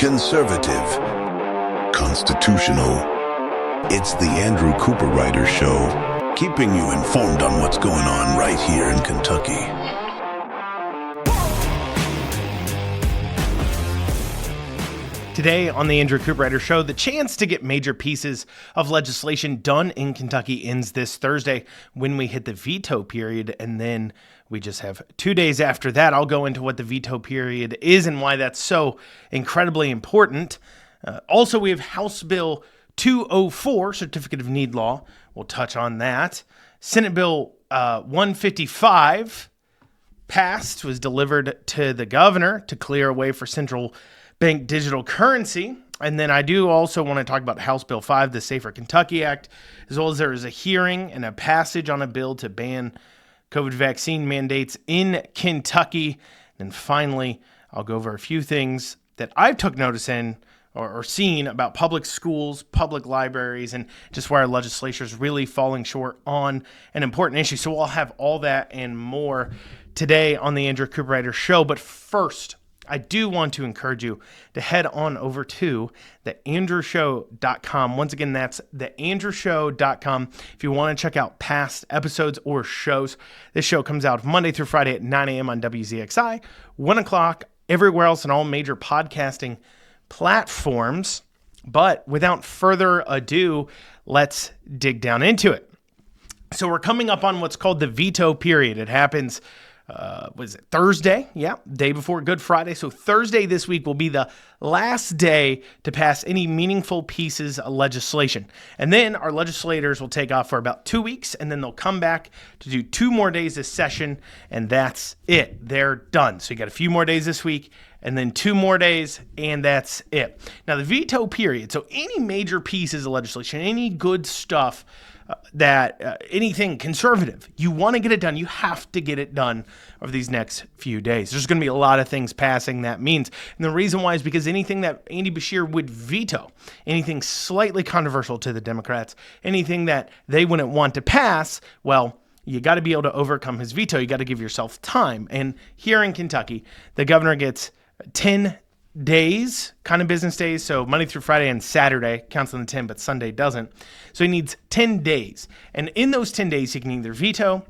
conservative, constitutional. It's the Andrew Cooperrider Show, keeping you informed on what's going on right here in Kentucky. Today on the Andrew Cooperrider Show, the chance to get major pieces of legislation done in Kentucky ends this Thursday when we hit the veto period, and then we just have 2 days after that. I'll go into what the veto period is and why that's so incredibly important. Also, we have House Bill 204, Certificate of Need Law. We'll touch on that. Senate Bill 155 passed, was delivered to the governor to clear a way for central bank digital currency. And then I do also want to talk about House Bill 5, the Safer Kentucky Act, as well as there is a hearing and a passage on a bill to ban COVID vaccine mandates in Kentucky. And finally, I'll go over a few things that I've took notice in or seen about public schools, public libraries, and just where our legislature is really falling short on an important issue. So we'll have all that and more today on the Andrew Cooperrider Show. But first, I do want to encourage you to head on over to theandrewshow.com. Once again, that's theandrewshow.com. If you want to check out past episodes or shows, this show comes out Monday through Friday at 9 a.m. on WZXI, 1 o'clock everywhere else on all major podcasting platforms. But without further ado, let's dig down into it. So we're coming up on what's called the veto period. It happens was it Thursday? Yeah, day before Good Friday. So Thursday this week will be the last day to pass any meaningful pieces of legislation. And then our legislators will take off for about 2 weeks, and then they'll come back to do 2 more days this session, and that's it. They're done. So you got a few more days this week, and then 2 more days, and that's it. Now, the veto period, so any major pieces of legislation, any good stuff anything conservative, you want to get it done, you have to get it done over these next few days. There's going to be a lot of things passing that means. And the reason why is because anything that Andy Beshear would veto, anything slightly controversial to the Democrats, anything that they wouldn't want to pass, well, you got to be able to overcome his veto. You got to give yourself time. And here in Kentucky, the governor gets 10 days, kind of business days, so Monday through Friday and Saturday counts on the 10, but Sunday doesn't. So he needs 10 days. And in those 10 days, he can either veto,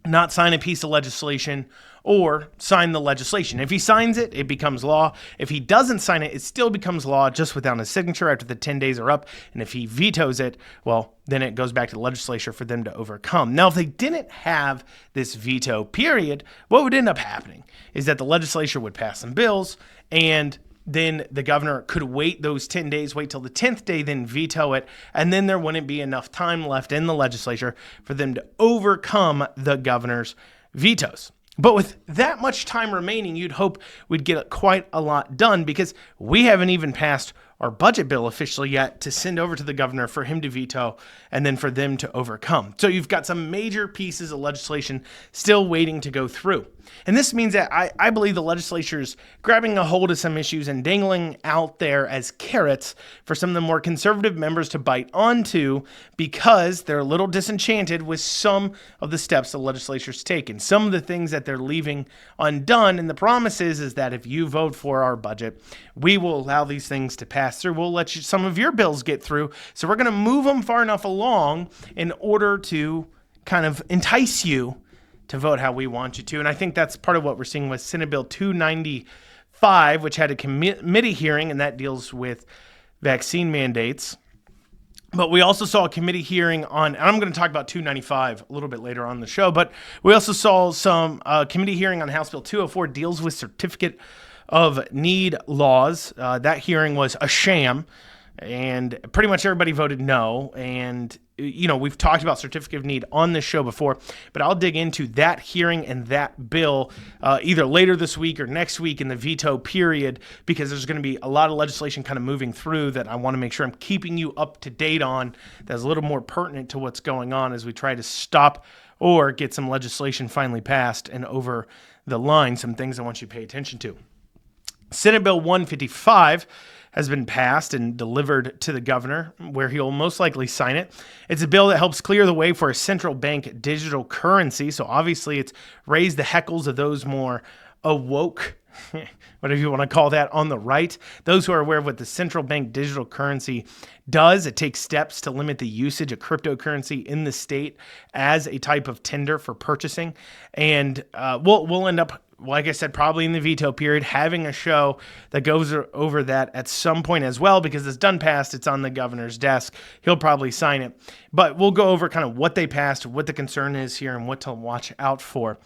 not sign a piece of legislation, or sign the legislation. If he signs it, it becomes law. If he doesn't sign it, it still becomes law just without his signature after the 10 days are up. And if he vetoes it, well, then it goes back to the legislature for them to overcome. Now, if they didn't have this veto period, what would end up happening is that the legislature would pass some bills, and then the governor could wait those 10 days, wait till the 10th day, then veto it, and then there wouldn't be enough time left in the legislature for them to overcome the governor's vetoes. But with that much time remaining, you'd hope we'd get quite a lot done, because we haven't even passed our budget bill officially yet to send over to the governor for him to veto and then for them to overcome. So you've got some major pieces of legislation still waiting to go through. And this means that I believe the legislature is grabbing a hold of some issues and dangling out there as carrots for some of the more conservative members to bite onto, because they're a little disenchanted with some of the steps the legislature's taken, some of the things that they're leaving undone. And the promise is that if you vote for our budget, we will allow these things to pass through. We'll let some of your bills get through. So we're going to move them far enough along in order to kind of entice you to vote how we want you to. And I think that's part of what we're seeing with Senate Bill 295, which had a committee hearing, and that deals with vaccine mandates. But we also saw a committee hearing on, and I'm going to talk about 295 a little bit later on the show, but we also saw some committee hearing on House Bill 204, deals with Certificate of Need laws. That hearing was a sham, and pretty much everybody voted no. And, you know, we've talked about Certificate of Need on this show before, but I'll dig into that hearing and that bill either later this week or next week in the veto period, because there's going to be a lot of legislation kind of moving through that I want to make sure I'm keeping you up to date on, that's a little more pertinent to what's going on as we try to stop or get some legislation finally passed and over the line, some things I want you to pay attention to. Senate Bill 155 has been passed and delivered to the governor, where he'll most likely sign it. It's a bill that helps clear the way for a central bank digital currency. So obviously it's raised the heckles of those more a woke, whatever you want to call that, on the right. Those who are aware of what the central bank digital currency does, it takes steps to limit the usage of cryptocurrency in the state as a type of tender for purchasing. And we'll end up, like I said, probably in the veto period, having a show that goes over that at some point as well, because it's done passed. It's on the governor's desk. He'll probably sign it. But we'll go over kind of what they passed, what the concern is here, and what to watch out for.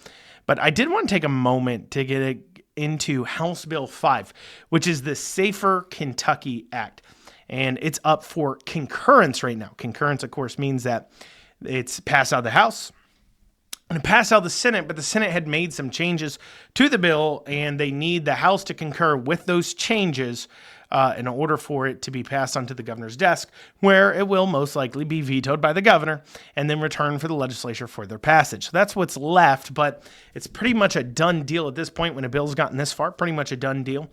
But I did want to take a moment to get into House Bill 5, which is the Safer Kentucky Act. And it's up for concurrence right now. Concurrence, of course, means that it's passed out of the House and it passed out of the Senate, but the Senate had made some changes to the bill, and they need the House to concur with those changes in order for it to be passed onto the governor's desk, where it will most likely be vetoed by the governor and then returned for the legislature for their passage. So that's what's left, but it's pretty much a done deal at this point when a bill's gotten this far, pretty much a done deal.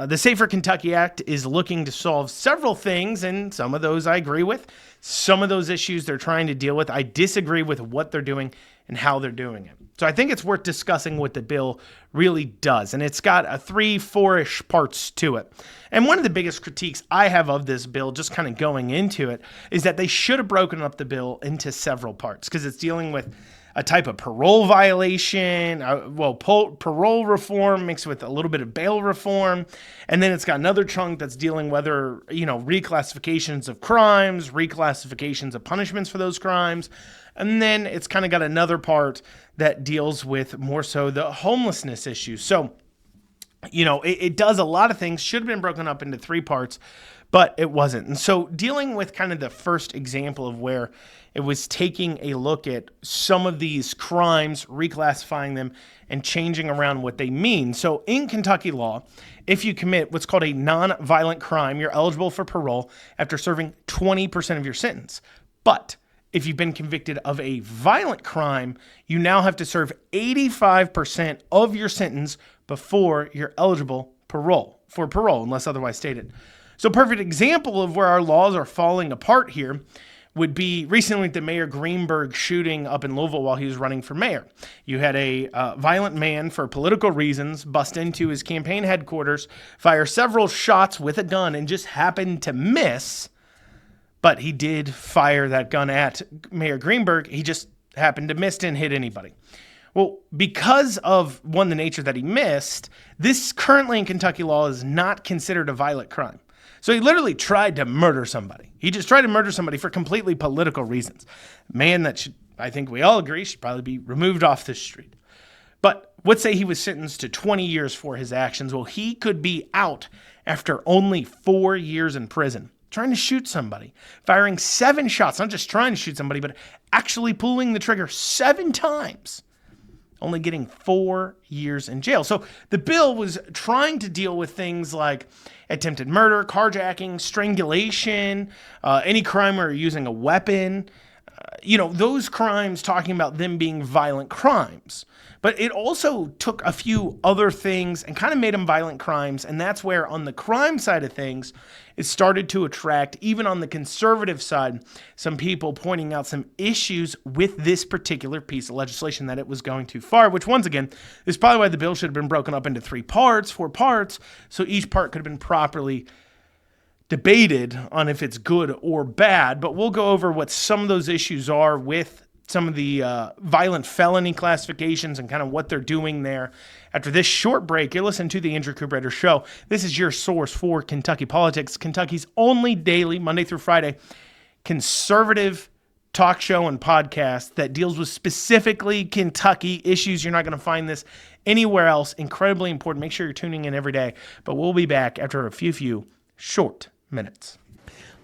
The Safer Kentucky Act is looking to solve several things, and some of those I agree with. Some of those issues they're trying to deal with, I disagree with what they're doing and how they're doing it. So I think it's worth discussing what the bill really does. And it's got a 3-4-ish parts to it. And one of the biggest critiques I have of this bill, just kind of going into it, is that they should have broken up the bill into several parts, because it's dealing with a type of parole violation, parole reform mixed with a little bit of bail reform. And then it's got another chunk that's dealing whether, reclassifications of crimes, reclassifications of punishments for those crimes. And then it's kind of got another part that deals with more so the homelessness issue. So, it does a lot of things, should have been broken up into 3 parts, but it wasn't. And so dealing with kind of the first example of where it was taking a look at some of these crimes, reclassifying them, and changing around what they mean. So in Kentucky law, if you commit what's called a non-violent crime, you're eligible for parole after serving 20% of your sentence. But if you've been convicted of a violent crime, you now have to serve 85% of your sentence before you're eligible for parole, unless otherwise stated. So a perfect example of where our laws are falling apart here would be recently the Mayor Greenberg shooting up in Louisville while he was running for mayor. You had a violent man, for political reasons, bust into his campaign headquarters, fire several shots with a gun, and just happened to miss. But he did fire that gun at Mayor Greenberg. He just happened to miss and hit anybody. Well, because of, one, the nature that he missed, this currently in Kentucky law is not considered a violent crime. So he literally tried to murder somebody. He just tried to murder somebody for completely political reasons. Man that should, I think we all agree, should probably be removed off the street. But let's say he was sentenced to 20 years for his actions. Well, he could be out after only 4 years in prison, trying to shoot somebody, firing 7 shots, not just trying to shoot somebody, but actually pulling the trigger 7 times, only getting 4 years in jail. So the bill was trying to deal with things like attempted murder, carjacking, strangulation, any crime where you're using a weapon, those crimes, talking about them being violent crimes. But it also took a few other things and kind of made them violent crimes. And that's where on the crime side of things, it started to attract, even on the conservative side, some people pointing out some issues with this particular piece of legislation, that it was going too far, which once again is probably why the bill should have been broken up into 4 parts, so each part could have been properly debated on if it's good or bad. But we'll go over what some of those issues are with some of the violent felony classifications and kind of what they're doing there. After this short break, you're listening to the Andrew Cooperrider Show. This is your source for Kentucky politics, Kentucky's only daily, Monday through Friday, conservative talk show and podcast that deals with specifically Kentucky issues. You're not going to find this anywhere else. Incredibly important. Make sure you're tuning in every day. But we'll be back after a few short minutes.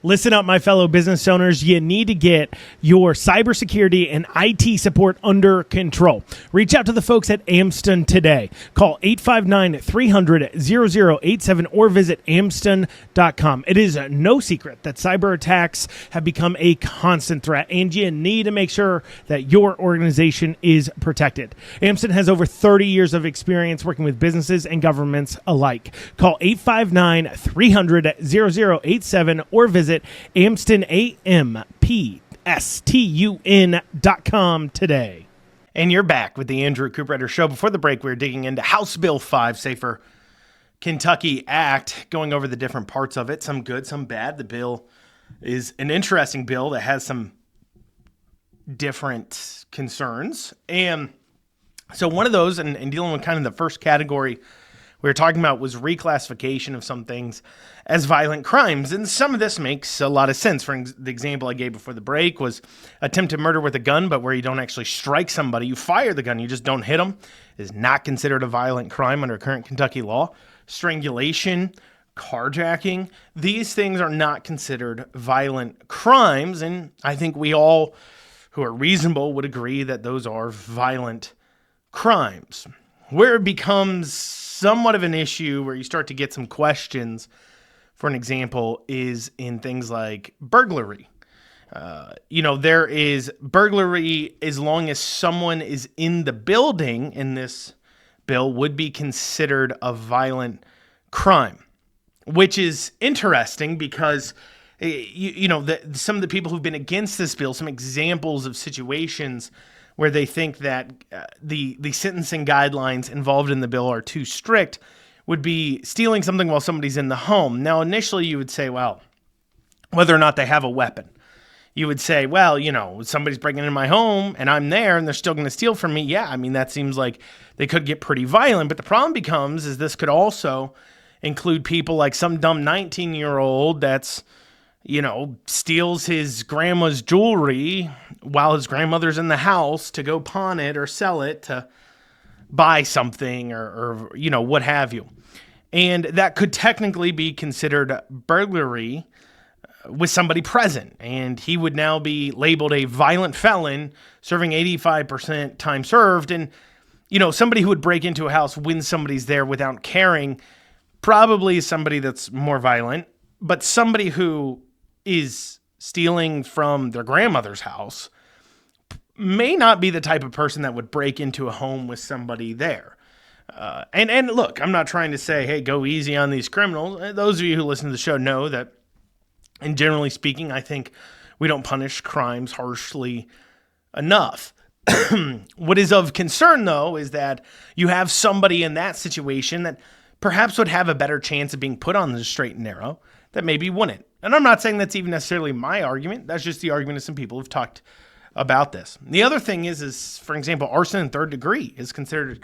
Listen up, my fellow business owners. You need to get your cybersecurity and IT support under control. Reach out to the folks at Amston today. Call 859-300-0087 or visit amston.com. It is no secret that cyber attacks have become a constant threat, and you need to make sure that your organization is protected. Amston has over 30 years of experience working with businesses and governments alike. Call 859-300-0087 or visit amstonAMPSTUN.com today. And you're back with the Andrew Cooperrider Show. Before the break, we were digging into House Bill 5, Safer Kentucky Act, going over the different parts of it, some good, some bad. The bill is an interesting bill that has some different concerns. And so one of those, and dealing with kind of the first category we were talking about, was reclassification of some things as violent crimes. And some of this makes a lot of sense. For the example I gave before the break was attempted murder with a gun, but where you don't actually strike somebody, you fire the gun, you just don't hit them, is not considered a violent crime under current Kentucky law. Strangulation, carjacking, these things are not considered violent crimes. And I think we all who are reasonable would agree that those are violent crimes. Where it becomes somewhat of an issue, where you start to get some questions, for an example, is in things like burglary. There is burglary as long as someone is in the building in this bill would be considered a violent crime, which is interesting because, some of the people who've been against this bill, some examples of situations where they think that the sentencing guidelines involved in the bill are too strict, would be stealing something while somebody's in the home. Now, initially you would say, well, whether or not they have a weapon. You would say, well, somebody's breaking into my home and I'm there and they're still going to steal from me. Yeah, I mean, that seems like they could get pretty violent. But the problem becomes is this could also include people like some dumb 19-year-old that's, steals his grandma's jewelry while his grandmother's in the house to go pawn it or sell it to buy something or what have you. And that could technically be considered burglary with somebody present. And he would now be labeled a violent felon serving 85% time served. And, somebody who would break into a house when somebody's there without caring probably is somebody that's more violent. But somebody who is stealing from their grandmother's house may not be the type of person that would break into a home with somebody there. And look, I'm not trying to say, hey, go easy on these criminals. Those of you who listen to the show know that, and generally speaking, I think we don't punish crimes harshly enough. What is of concern, though, is that you have somebody in that situation that perhaps would have a better chance of being put on the straight and narrow that maybe wouldn't. And I'm not saying that's even necessarily my argument. That's just the argument of some people who've talked about this. The other thing is for example, arson in third degree is considered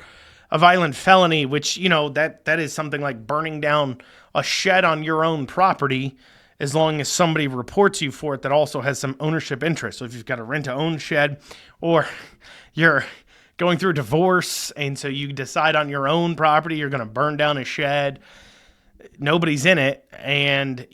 a violent felony, which, that is something like burning down a shed on your own property, as long as somebody reports you for it that also has some ownership interest. So if you've got a rent-to-own shed, or you're going through a divorce, and so you decide on your own property you're going to burn down a shed, nobody's in it, and,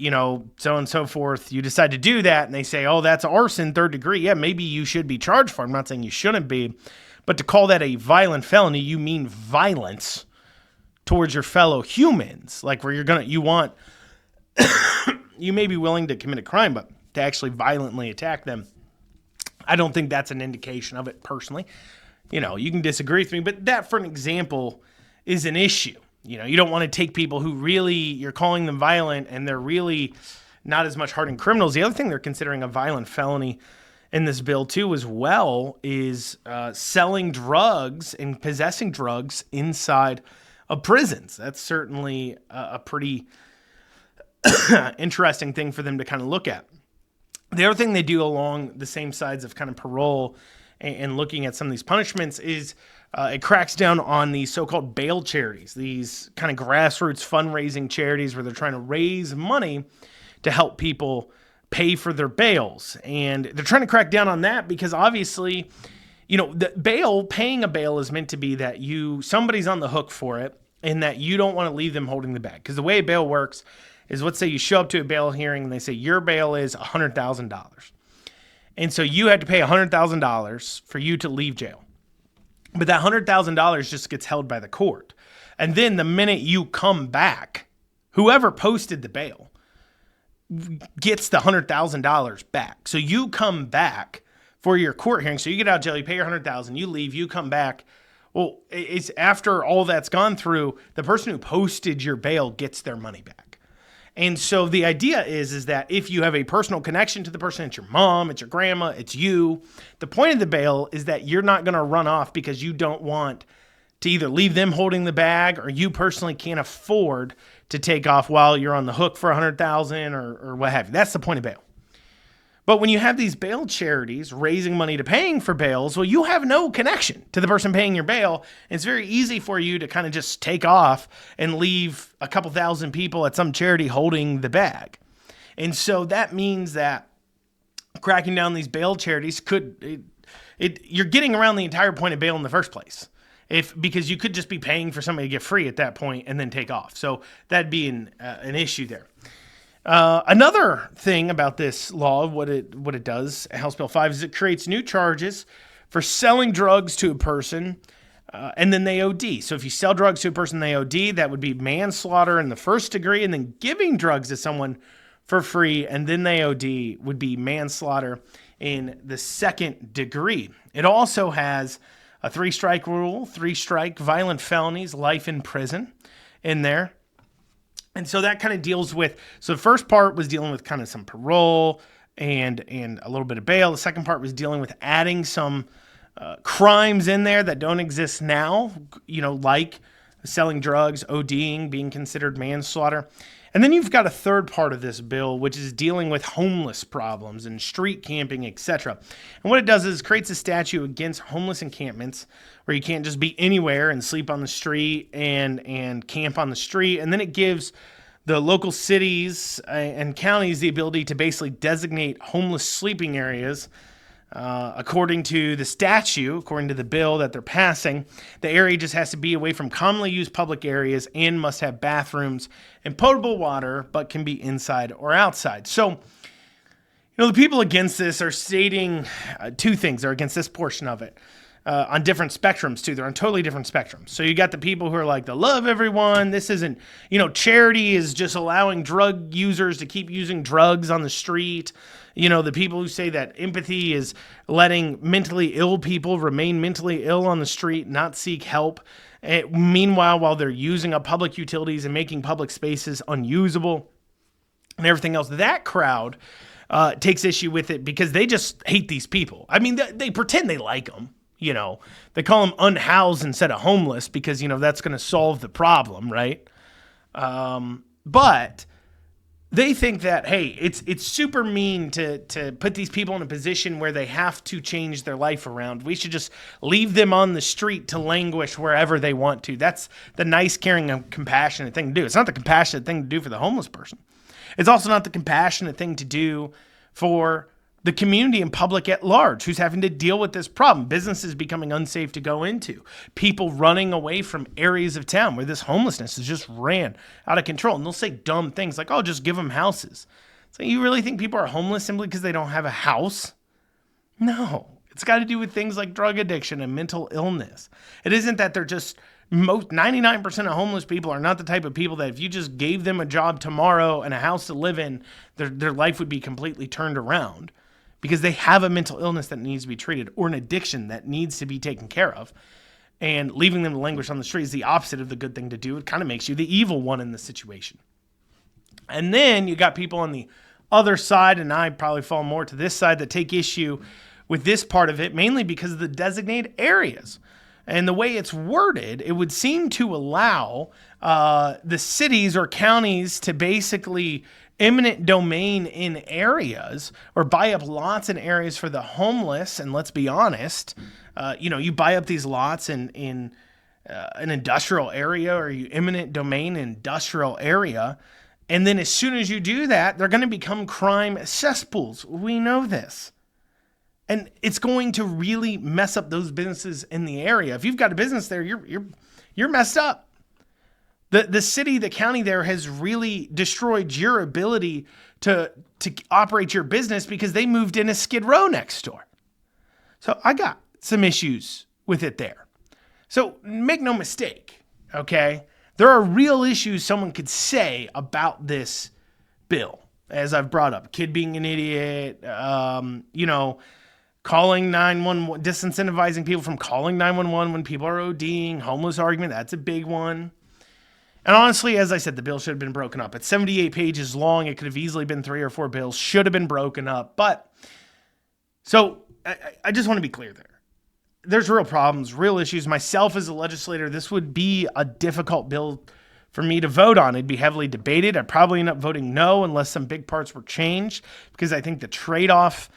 so on and so forth, you decide to do that, and they say, oh, that's arson, third degree. Yeah, maybe you should be charged for it. I'm not saying you shouldn't be, but to call that a violent felony, you mean violence towards your fellow humans, like where you may be willing to commit a crime, but to actually violently attack them, I don't think that's an indication of it personally. You can disagree with me, but that, for an example, is an issue. You don't want to take people who really, you're calling them violent and they're really not as much hardened criminals. The other thing they're considering a violent felony in this bill too as well is selling drugs and possessing drugs inside of prisons. That's certainly a pretty interesting thing for them to kind of look at. The other thing they do along the same sides of kind of parole and looking at some of these punishments is it cracks down on these so-called bail charities, these kind of grassroots fundraising charities where they're trying to raise money to help people pay for their bails. And they're trying to crack down on that because obviously, paying a bail is meant to be that somebody's on the hook for it and that you don't want to leave them holding the bag. Because the way a bail works is, let's say you show up to a bail hearing and they say your bail is $100,000. And so you had to pay $100,000 for you to leave jail. But that $100,000 just gets held by the court. And then the minute you come back, whoever posted the bail gets the $100,000 back. So you come back for your court hearing. So you get out of jail, you pay your $100,000, you leave, you come back. Well, it's after all that's gone through, the person who posted your bail gets their money back. And so the idea is that if you have a personal connection to the person, it's your mom, it's your grandma, it's you. The point of the bail is that you're not going to run off because you don't want to either leave them holding the bag or you personally can't afford to take off while you're on the hook for $100,000 or what have you. That's the point of bail. But when you have these bail charities raising money to paying for bails, well, you have no connection to the person paying your bail. It's very easy for you to kind of just take off and leave a couple thousand people at some charity holding the bag. And so that means that cracking down these bail charities you're getting around the entire point of bail in the first place. Because you could just be paying for somebody to get free at that point and then take off. So that'd be an issue there. Another thing about this law, what it does, House Bill 5, is it creates new charges for selling drugs to a person and then they OD. So if you sell drugs to a person and they OD, that would be manslaughter in the first degree, and then giving drugs to someone for free and then they OD would be manslaughter in the second degree. It also has a 3-strike rule, 3-strike violent felonies, life in prison in there. And so that kind of deals with, so the first part was dealing with kind of some parole and a little bit of bail. The second part was dealing with adding some crimes in there that don't exist now, like selling drugs, ODing, being considered manslaughter. And then you've got a third part of this bill, which is dealing with homeless problems and street camping, etc. And what it does is creates a statute against homeless encampments where you can't just be anywhere and sleep on the street and camp on the street. And then it gives the local cities and counties the ability to basically designate homeless sleeping areas. According to the statute, according to the bill that they're passing, the area just has to be away from commonly used public areas and must have bathrooms and potable water, but can be inside or outside. So, the people against this are stating two things. They're against this portion of it on different spectrums, too. They're on totally different spectrums. So you got the people who are like, they love everyone. This isn't, charity is just allowing drug users to keep using drugs on the street. The people who say that empathy is letting mentally ill people remain mentally ill on the street, not seek help. Meanwhile, while they're using up public utilities and making public spaces unusable and everything else, that crowd takes issue with it because they just hate these people. I mean, they pretend they like them. They call them unhoused instead of homeless because, that's going to solve the problem, right? But they think that, hey, it's super mean to put these people in a position where they have to change their life around. We should just leave them on the street to languish wherever they want to. That's the nice, caring, and compassionate thing to do. It's not the compassionate thing to do for the homeless person. It's also not the compassionate thing to do for the community and public at large who's having to deal with this problem. Businesses becoming unsafe to go into. People running away from areas of town where this homelessness has just ran out of control. And they'll say dumb things like, oh, just give them houses. So you really think people are homeless simply because they don't have a house? No. It's got to do with things like drug addiction and mental illness. It isn't that they're just... 99% of homeless people are not the type of people that if you just gave them a job tomorrow and a house to live in, their life would be completely turned around. Because they have a mental illness that needs to be treated or an addiction that needs to be taken care of. And leaving them to languish on the street is the opposite of the good thing to do. It kind of makes you the evil one in the situation. And then you got people on the other side, and I probably fall more to this side, that take issue with this part of it, mainly because of the designated areas. And the way it's worded, it would seem to allow the cities or counties to basically eminent domain in areas or buy up lots in areas for the homeless. And let's be honest, you buy up these lots in an industrial area or you eminent domain industrial area. And then as soon as you do that, they're going to become crime cesspools. We know this. And it's going to really mess up those businesses in the area. If you've got a business there, you're messed up. The city, the county there has really destroyed your ability to operate your business because they moved in a Skid Row next door. So I got some issues with it there. So make no mistake, okay? There are real issues someone could say about this bill, as I've brought up. Kid being an idiot, calling 911, disincentivizing people from calling 911 when people are ODing, homeless argument, that's a big one. And honestly, as I said, the bill should have been broken up. It's 78 pages long. It could have easily been 3 or 4 bills, should have been broken up. But so I just want to be clear there. There's real problems, real issues. Myself as a legislator, this would be a difficult bill for me to vote on. It'd be heavily debated. I'd probably end up voting no unless some big parts were changed, because I think the trade-off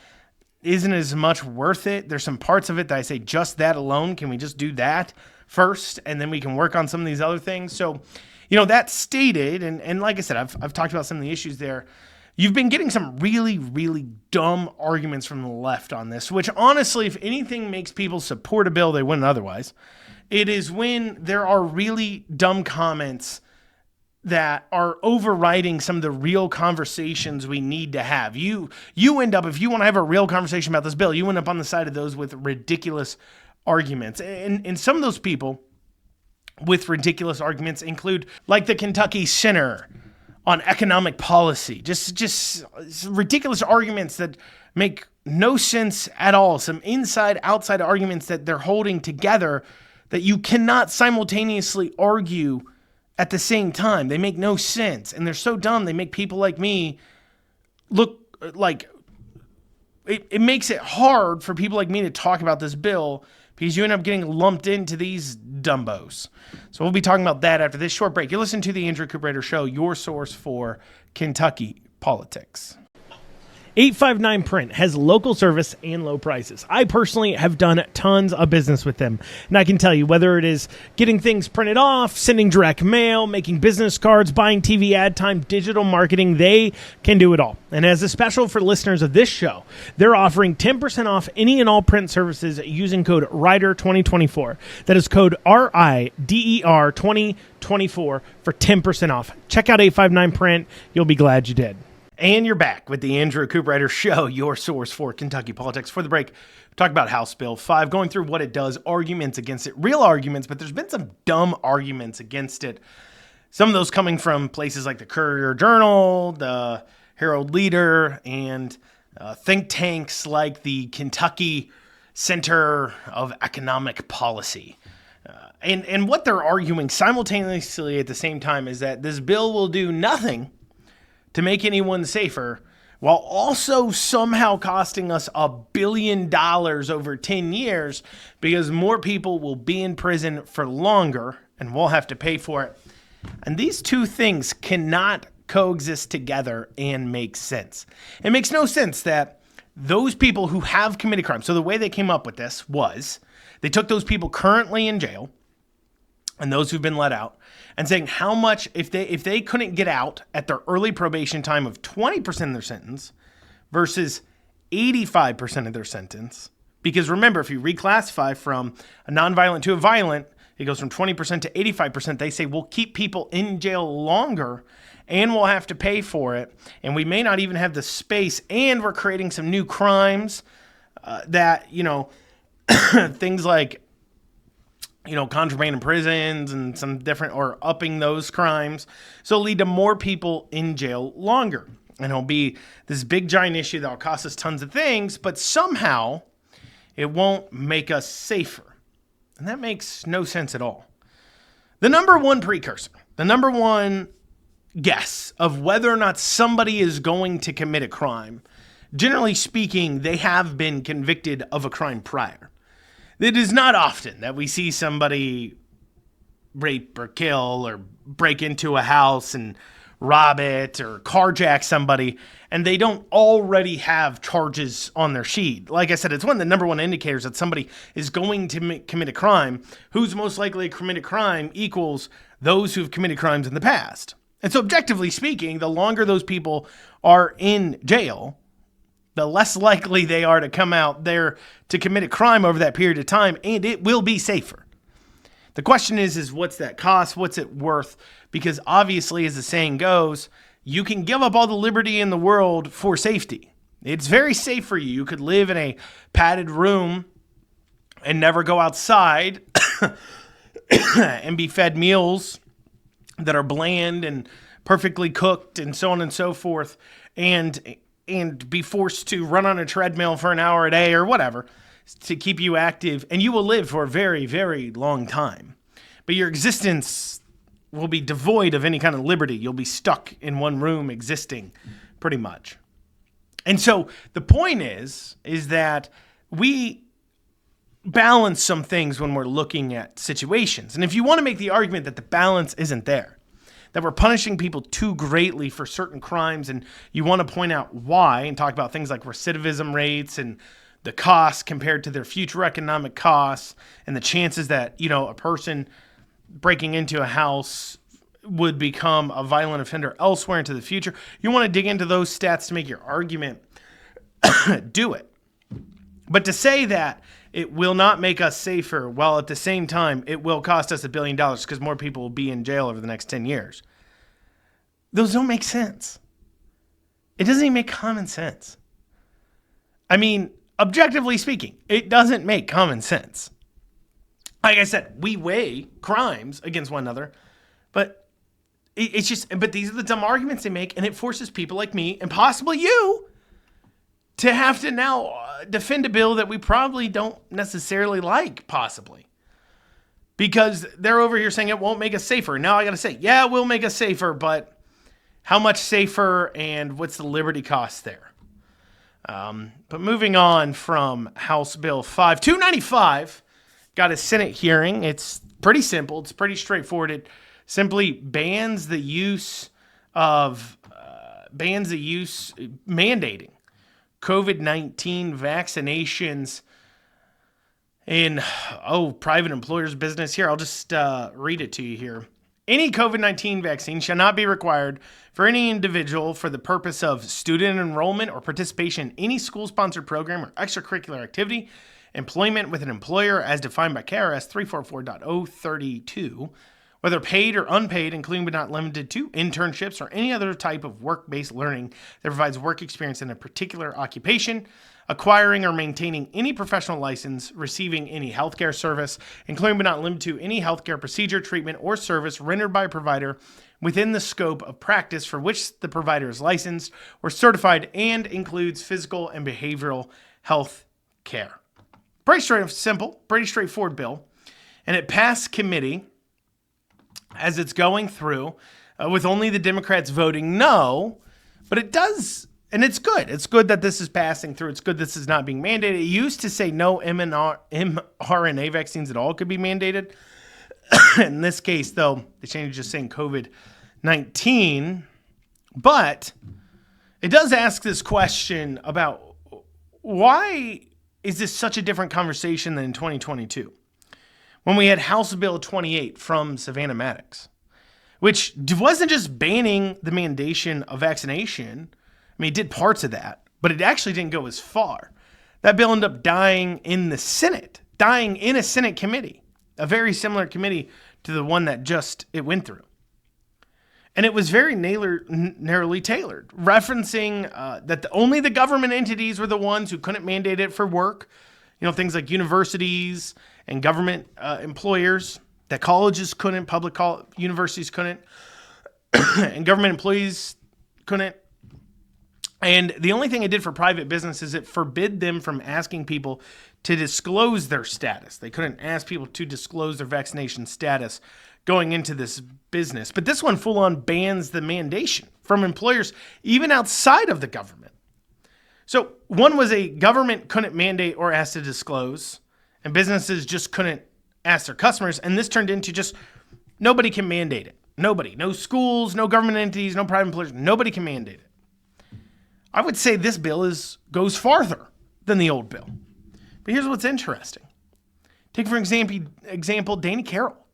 isn't as much worth it. There's some parts of it that I say, just that alone, can we just do that first and then we can work on some of these other things? So, that stated, and like I said, I've talked about some of the issues there. You've been getting some really, really dumb arguments from the left on this, which honestly, if anything makes people support a bill they wouldn't otherwise, it is when there are really dumb comments that are overriding some of the real conversations we need to have. You end up, if you want to have a real conversation about this bill, you end up on the side of those with ridiculous arguments. And some of those people with ridiculous arguments include like the Kentucky senator on economic policy, just ridiculous arguments that make no sense at all. Some inside, outside arguments that they're holding together that you cannot simultaneously argue at the same time. They make no sense, and they're so dumb they make people like me look like it makes it hard for people like me to talk about this bill, because you end up getting lumped into these dumbos. So we'll be talking about that after this short break. You're listening to the Andrew Cooperrider Show, your source for Kentucky politics. 859 Print has local service and low prices. I personally have done tons of business with them, and I can tell you, whether it is getting things printed off, sending direct mail, making business cards, buying TV ad time, digital marketing, they can do it all. And as a special for listeners of this show, they're offering 10% off any and all print services using code RIDER2024. That is code RIDER 2024 for 10% off. Check out 859 Print. You'll be glad you did. And you're back with the Andrew Cooperrider Show, your source for Kentucky politics. For the break, talk about House Bill 5, going through what it does, arguments against it, real arguments, but there's been some dumb arguments against it. Some of those coming from places like the Courier-Journal, the Herald Leader, and think tanks like the Kentucky Center of Economic Policy. And what they're arguing simultaneously at the same time is that this bill will do nothing to make anyone safer, while also somehow costing us $1 billion over 10 years, because more people will be in prison for longer and we'll have to pay for it. And these two things cannot coexist together and make sense. It makes no sense that those people who have committed crimes, so the way they came up with this was they took those people currently in jail and those who've been let out, and saying how much, if they couldn't get out at their early probation time of 20% of their sentence versus 85% of their sentence. Because remember, if you reclassify from a nonviolent to a violent, it goes from 20% to 85%. They say we'll keep people in jail longer and we'll have to pay for it. And we may not even have the space, and we're creating some new crimes that, things like, contraband in prisons and some different, or upping those crimes. So it'll lead to more people in jail longer. And it'll be this big giant issue that'll cost us tons of things, but somehow it won't make us safer. And that makes no sense at all. The number one precursor, the number one guess of whether or not somebody is going to commit a crime, generally speaking, they have been convicted of a crime prior. It is not often that we see somebody rape or kill or break into a house and rob it or carjack somebody and they don't already have charges on their sheet. Like I said, it's one of the number one indicators that somebody is going to commit a crime. Who's most likely to commit a crime equals those who've committed crimes in the past. And so objectively speaking, the longer those people are in jail, the less likely they are to come out there to commit a crime over that period of time, and it will be safer. The question is what's that cost? What's it worth? Because obviously, as the saying goes, you can give up all the liberty in the world for safety. It's very safe for you. You could live in a padded room and never go outside and be fed meals that are bland and perfectly cooked and so on and so forth, and be forced to run on a treadmill for an hour a day or whatever to keep you active, and you will live for a very, very long time. But your existence will be devoid of any kind of liberty. You'll be stuck in one room existing pretty much. And so the point is that we balance some things when we're looking at situations. And if you want to make the argument that the balance isn't there, that we're punishing people too greatly for certain crimes, and you want to point out why and talk about things like recidivism rates and the costs compared to their future economic costs and the chances that, a person breaking into a house would become a violent offender elsewhere into the future. You want to dig into those stats to make your argument, do it. But to say that it will not make us safer, while at the same time it will cost us $1 billion because more people will be in jail over the next 10 years. Those don't make sense. It doesn't even make common sense. I mean, objectively speaking, it doesn't make common sense. Like I said, we weigh crimes against one another, but but these are the dumb arguments they make, and it forces people like me and possibly you to have to now defend a bill that we probably don't necessarily like, possibly. Because they're over here saying it won't make us safer. Now I got to say, yeah, it will make us safer, but how much safer and what's the liberty cost there? But moving on from House Bill 295, got a Senate hearing. It's pretty simple. It's pretty straightforward. It simply bans the use mandating COVID-19 vaccinations in, private employers' business. Here, I'll just read it to you here. Any COVID-19 vaccine shall not be required for any individual for the purpose of student enrollment or participation in any school-sponsored program or extracurricular activity, employment with an employer as defined by KRS 344.032, whether paid or unpaid, including but not limited to internships or any other type of work-based learning that provides work experience in a particular occupation, acquiring or maintaining any professional license, receiving any healthcare service, including but not limited to any healthcare procedure, treatment, or service rendered by a provider within the scope of practice for which the provider is licensed or certified, and includes physical and behavioral health care. Pretty simple, pretty straightforward bill. And it passed committee as it's going through, with only the Democrats voting no, but it does, and it's good. It's good that this is passing through. It's good this is not being mandated. It used to say no mRNA vaccines at all could be mandated. In this case, though, they changed just saying COVID-19, but it does ask this question about why is this such a different conversation than in 2022? When we had House Bill 28 from Savannah Maddox, which wasn't just banning the mandation of vaccination. I mean, it did parts of that, but it actually didn't go as far. That bill ended up dying in the Senate, dying in a Senate committee, a very similar committee to the one that it went through. And it was very narrowly tailored, referencing that only the government entities were the ones who couldn't mandate it for work. Things like universities and government employers, that colleges couldn't, universities couldn't, and government employees couldn't. And the only thing it did for private business is it forbid them from asking people to disclose their status. They couldn't ask people to disclose their vaccination status going into this business. But this one full on bans the mandation from employers, even outside of the government. So one was a government couldn't mandate or ask to disclose, and businesses just couldn't ask their customers. And this turned into just nobody can mandate it. Nobody. No schools, no government entities, no private employers. Nobody can mandate it. I would say this bill goes farther than the old bill. But here's what's interesting. Take, for example, Danny Carroll.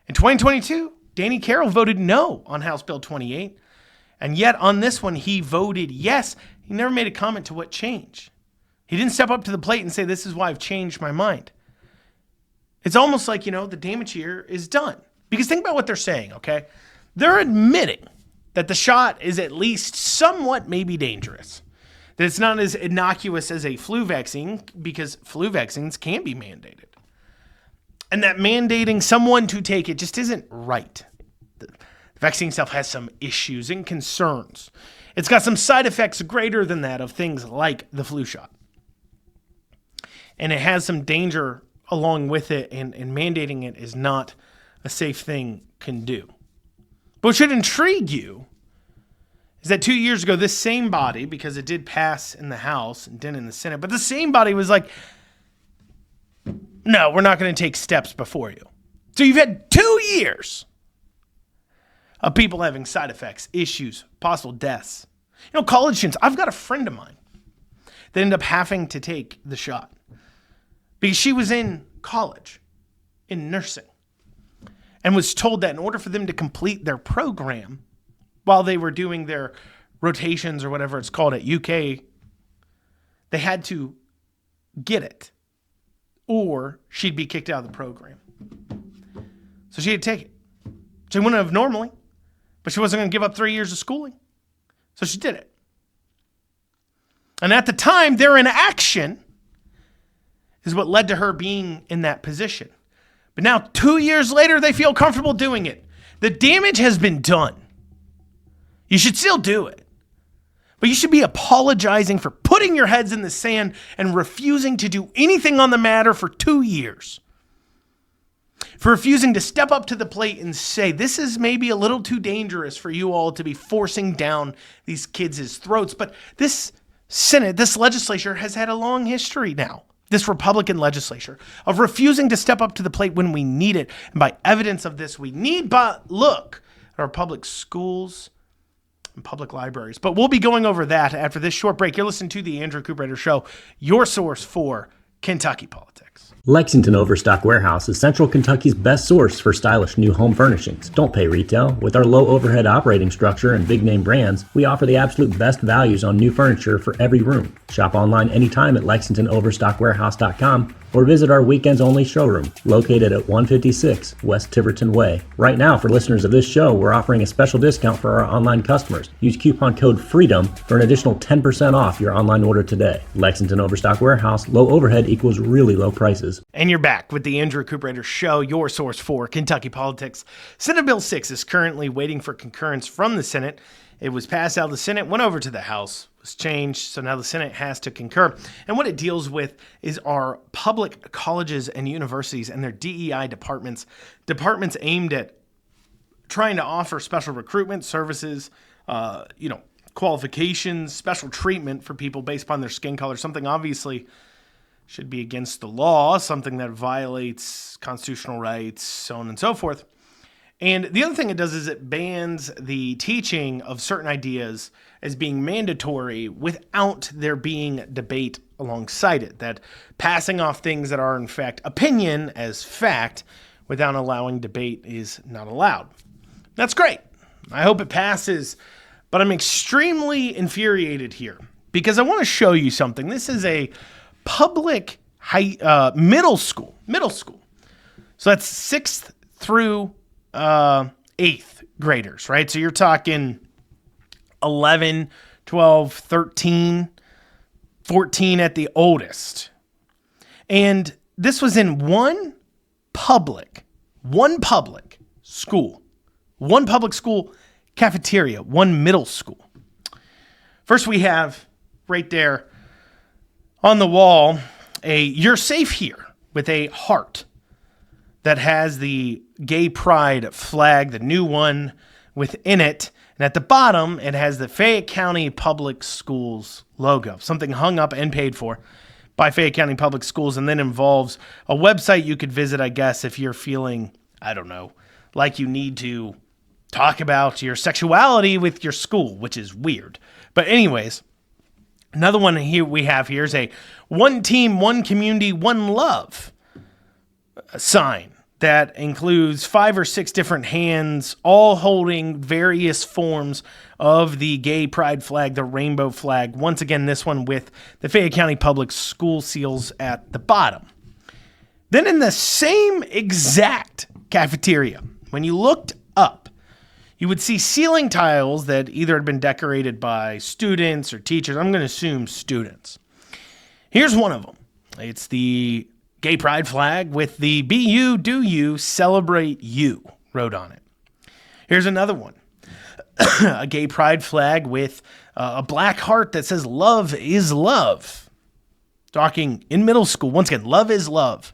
In 2022, Danny Carroll voted no on House Bill 28. And yet on this one, he voted yes. He never made a comment to what changed. He didn't step up to the plate and say, this is why I've changed my mind. It's almost like, the damage here is done. Because think about what they're saying, okay? They're admitting that the shot is at least somewhat maybe dangerous. That it's not as innocuous as a flu vaccine, because flu vaccines can be mandated. And that mandating someone to take it just isn't right. The vaccine itself has some issues and concerns. It's got some side effects greater than that of things like the flu shot. And it has some danger along with it, and mandating it is not a safe thing can do. But what should intrigue you is that 2 years ago, this same body, because it did pass in the House and didn't in the Senate, but the same body was like, no, we're not going to take steps before you. So you've had 2 years of people having side effects, issues, possible deaths. You know, college students, I've got a friend of mine that ended up having to take the shot because she was in college, in nursing, and was told that in order for them to complete their program while they were doing their rotations or whatever it's called at UK, they had to get it or she'd be kicked out of the program. So she had to take it. She wouldn't have normally, but she wasn't going to give up 3 years of schooling. So she did it. And at the time, their inaction is what led to her being in that position. But now, 2 years later, they feel comfortable doing it. The damage has been done. You should still do it. But you should be apologizing for putting your heads in the sand and refusing to do anything on the matter for 2 years. For refusing to step up to the plate and say, this is maybe a little too dangerous for you all to be forcing down these kids' throats. But this Senate, this legislature has had a long history now, this Republican legislature, of refusing to step up to the plate when we need it. And by evidence of this, we need but look at our public schools and public libraries. But we'll be going over that after this short break. You're listening to the Andrew Cooperrider Show, your source for Kentucky politics. Lexington Overstock Warehouse is Central Kentucky's best source for stylish new home furnishings. Don't pay retail. With our low overhead operating structure and big name brands, we offer the absolute best values on new furniture for every room. Shop online anytime at LexingtonOverstockWarehouse.com or visit our weekends only showroom located at 156 West Tiverton Way. Right now, for listeners of this show, we're offering a special discount for our online customers. Use coupon code FREEDOM for an additional 10% off your online order today. Lexington Overstock Warehouse, low overhead equals really low prices. And you're back with the Andrew Cooperrider Show, your source for Kentucky politics. Senate Bill 6 is currently waiting for concurrence from the Senate. It was passed out of the Senate, went over to the House, was changed, so now the Senate has to concur. And what it deals with is our public colleges and universities and their DEI departments aimed at trying to offer special recruitment services, qualifications, special treatment for people based upon their skin color, something obviously should be against the law, something that violates constitutional rights, so on and so forth. And the other thing it does is it bans the teaching of certain ideas as being mandatory without there being debate alongside it, that passing off things that are in fact opinion as fact without allowing debate is not allowed. That's great. I hope it passes, but I'm extremely infuriated here because I want to show you something. This is a public middle school. So that's 6th through 8th graders, right? So you're talking 11, 12, 13, 14 at the oldest. And this was in one public school cafeteria, one middle school. First we have right there on the wall, "You're safe here," with a heart that has the gay pride flag, the new one within it. And at the bottom, it has the Fayette County Public Schools logo, something hung up and paid for by Fayette County Public Schools, and then involves a website you could visit, I guess, if you're feeling, I don't know, like you need to talk about your sexuality with your school, which is weird. But anyways, another one here we have here is a "One Team, One Community, One Love" sign that includes 5 or 6 different hands, all holding various forms of the gay pride flag, the rainbow flag. Once again, this one with the Fayette County Public School seals at the bottom. Then in the same exact cafeteria, when you looked up, you would see ceiling tiles that either had been decorated by students or teachers. I'm going to assume students. Here's one of them. It's the gay pride flag with the "Be You, Do You, Celebrate You" wrote on it. Here's another one. A gay pride flag with a black heart that says "Love is Love." Talking in middle school. Once again, love is love.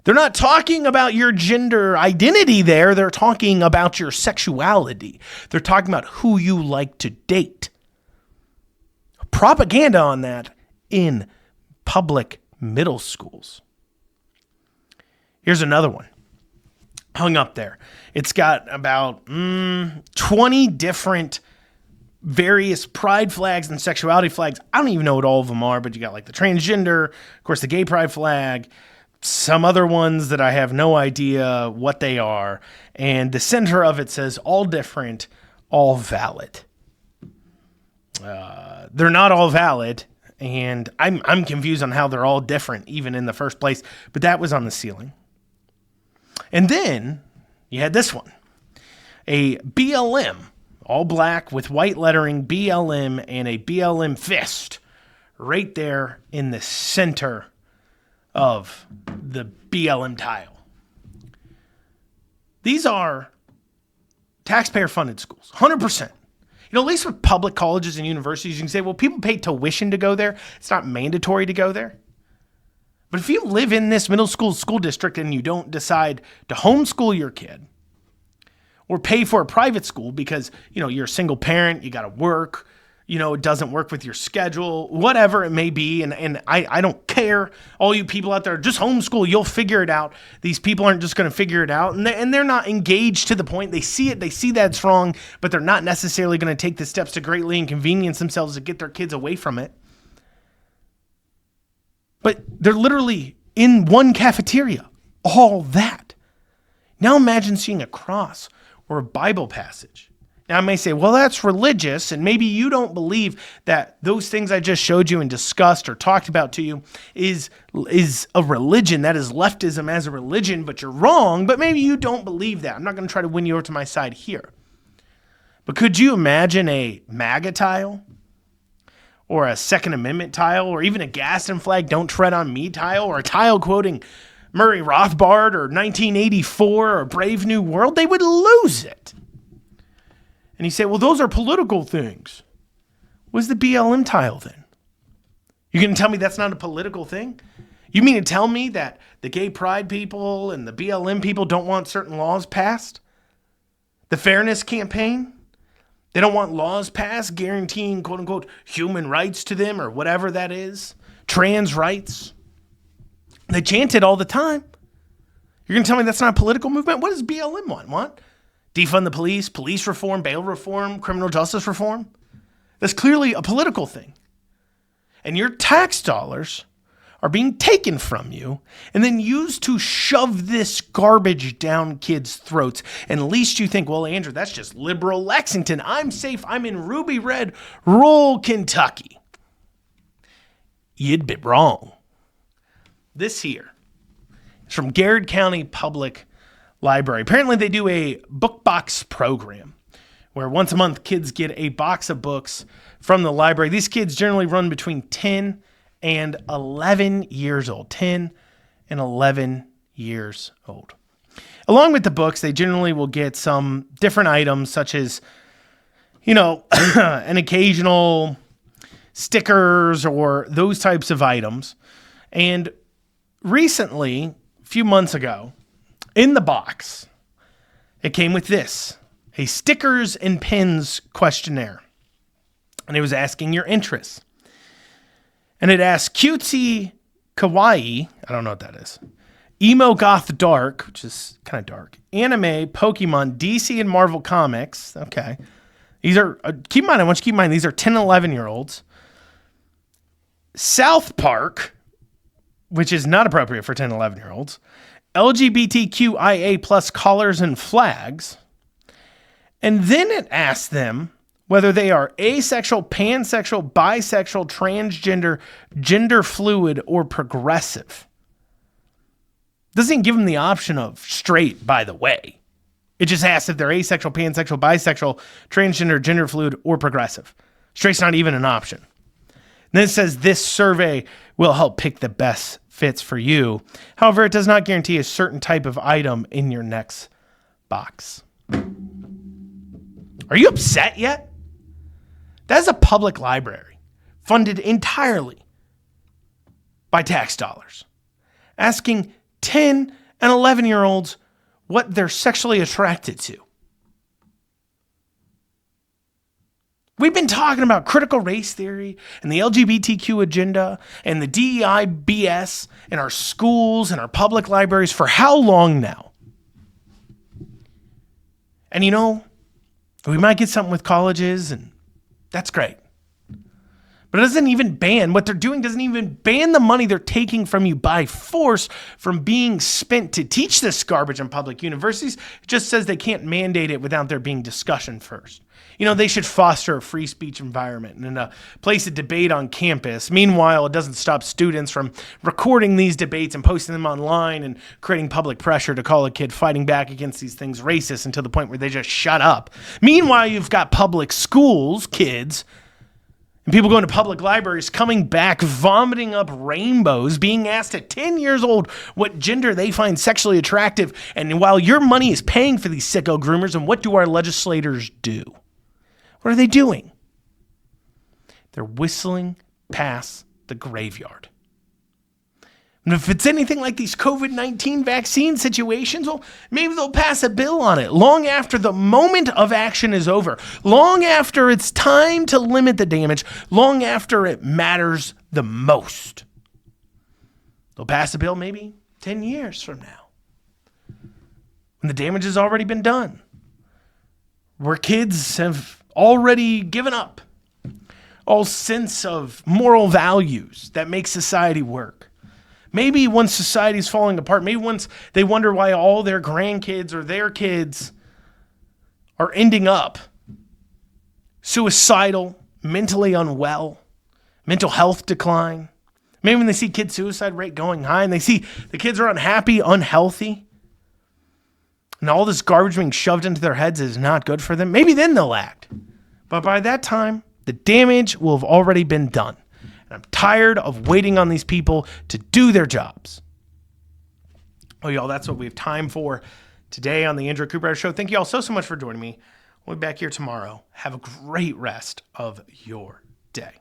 They're not talking about your gender identity there. They're talking about your sexuality. They're talking about who you like to date. Propaganda on that in public middle schools. Here's another one hung up there. It's got about 20 different various pride flags and sexuality flags. I don't even know what all of them are, but you got like the transgender, of course, the gay pride flag, some other ones that I have no idea what they are. And the center of it says all different, all valid. They're not all valid. And I'm confused on how they're all different, even in the first place. But that was on the ceiling. And then you had this one, a BLM, all black with white lettering, BLM, and a BLM fist right there in the center of the BLM tile. These are taxpayer-funded schools, 100%. At least with public colleges and universities, you can say, well, people pay tuition to go there. It's not mandatory to go there. But if you live in this middle school district and you don't decide to homeschool your kid or pay for a private school because, you're a single parent, you got to work, it doesn't work with your schedule, whatever it may be. And I don't care. All you people out there, just homeschool. You'll figure it out. These people aren't just going to figure it out. And they're not engaged to the point. They see it. They see that it's wrong, but they're not necessarily going to take the steps to greatly inconvenience themselves to get their kids away from it. But they're literally in one cafeteria. All that. Now imagine seeing a cross or a Bible passage. Now I may say, well, that's religious, and maybe you don't believe that those things I just showed you and discussed or talked about to you is a religion. That is leftism as a religion, but you're wrong. But maybe you don't believe that. I'm not going to try to win you over to my side here. But could you imagine a MAGA tile? Or a Second Amendment tile? Or even a Gaston flag, don't tread on me tile? Or a tile quoting Murray Rothbard or 1984 or Brave New World? They would lose it. And you say, well, those are political things. What's the BLM tile then? You're going to tell me that's not a political thing? You mean to tell me that the gay pride people and the BLM people don't want certain laws passed? The fairness campaign? They don't want laws passed guaranteeing, quote unquote, human rights to them or whatever that is. Trans rights. They chant it all the time. You're going to tell me that's not a political movement? What does BLM want? Defund the police, police reform, bail reform, criminal justice reform? That's clearly a political thing. And your tax dollars are being taken from you and then used to shove this garbage down kids' throats. And at least you think, well, Andrew, that's just liberal Lexington. I'm safe. I'm in ruby red, rural Kentucky. You'd be wrong. This here is from Garrett County Public Library. Apparently they do a book box program where once a month kids get a box of books from the library. These kids generally run between 10 and 11 years old. 10 and 11 years old. Along with the books, they generally will get some different items such as, an occasional stickers or those types of items. And recently, a few months ago, in the box, it came with this, a stickers and pins questionnaire. And it was asking your interests. And it asked cutesy kawaii, I don't know what that is, emo goth dark, which is kind of dark, anime, Pokemon, DC and Marvel comics. Okay. These are, I want you to keep in mind, these are 10 and 11-year-olds. South Park, which is not appropriate for 10 and 11-year-olds. LGBTQIA plus collars and flags. And then it asks them whether they are asexual, pansexual, bisexual, transgender, gender fluid, or progressive. Doesn't even give them the option of straight, by the way. It just asks if they're asexual, pansexual, bisexual, transgender, gender fluid, or progressive. Straight's not even an option. And then it says this survey will help pick the best fits for you. However, it does not guarantee a certain type of item in your next box. Are you upset yet? That is a public library funded entirely by tax dollars, asking 10 and 11-year-olds what they're sexually attracted to. We've been talking about critical race theory and the LGBTQ agenda and the DEI BS in our schools and our public libraries for how long now? And we might get something with colleges, and that's great. But it doesn't even ban, what they're doing doesn't even ban the money they're taking from you by force from being spent to teach this garbage in public universities. It just says they can't mandate it without there being discussion first. They should foster a free speech environment and a place of debate on campus. Meanwhile, it doesn't stop students from recording these debates and posting them online and creating public pressure to call a kid fighting back against these things racist until the point where they just shut up. Meanwhile, you've got public schools, kids, and people going to public libraries coming back, vomiting up rainbows, being asked at 10 years old what gender they find sexually attractive. And while your money is paying for these sicko groomers, and what do our legislators do? What are they doing? They're whistling past the graveyard. And if it's anything like these COVID-19 vaccine situations, well, maybe they'll pass a bill on it long after the moment of action is over, long after it's time to limit the damage, long after it matters the most. They'll pass a bill maybe 10 years from now, when the damage has already been done, where kids have already given up all sense of moral values that make society work. Maybe once society's falling apart, maybe once they wonder why all their grandkids or their kids are ending up suicidal, mentally unwell, mental health decline. Maybe when they see kids' suicide rate going high and they see the kids are unhappy, unhealthy, and all this garbage being shoved into their heads is not good for them, maybe then they'll act. But by that time, the damage will have already been done. And I'm tired of waiting on these people to do their jobs. Oh, y'all, that's what we have time for today on the Andrew Cooperrider Show. Thank you all so much for joining me. We'll be back here tomorrow. Have a great rest of your day.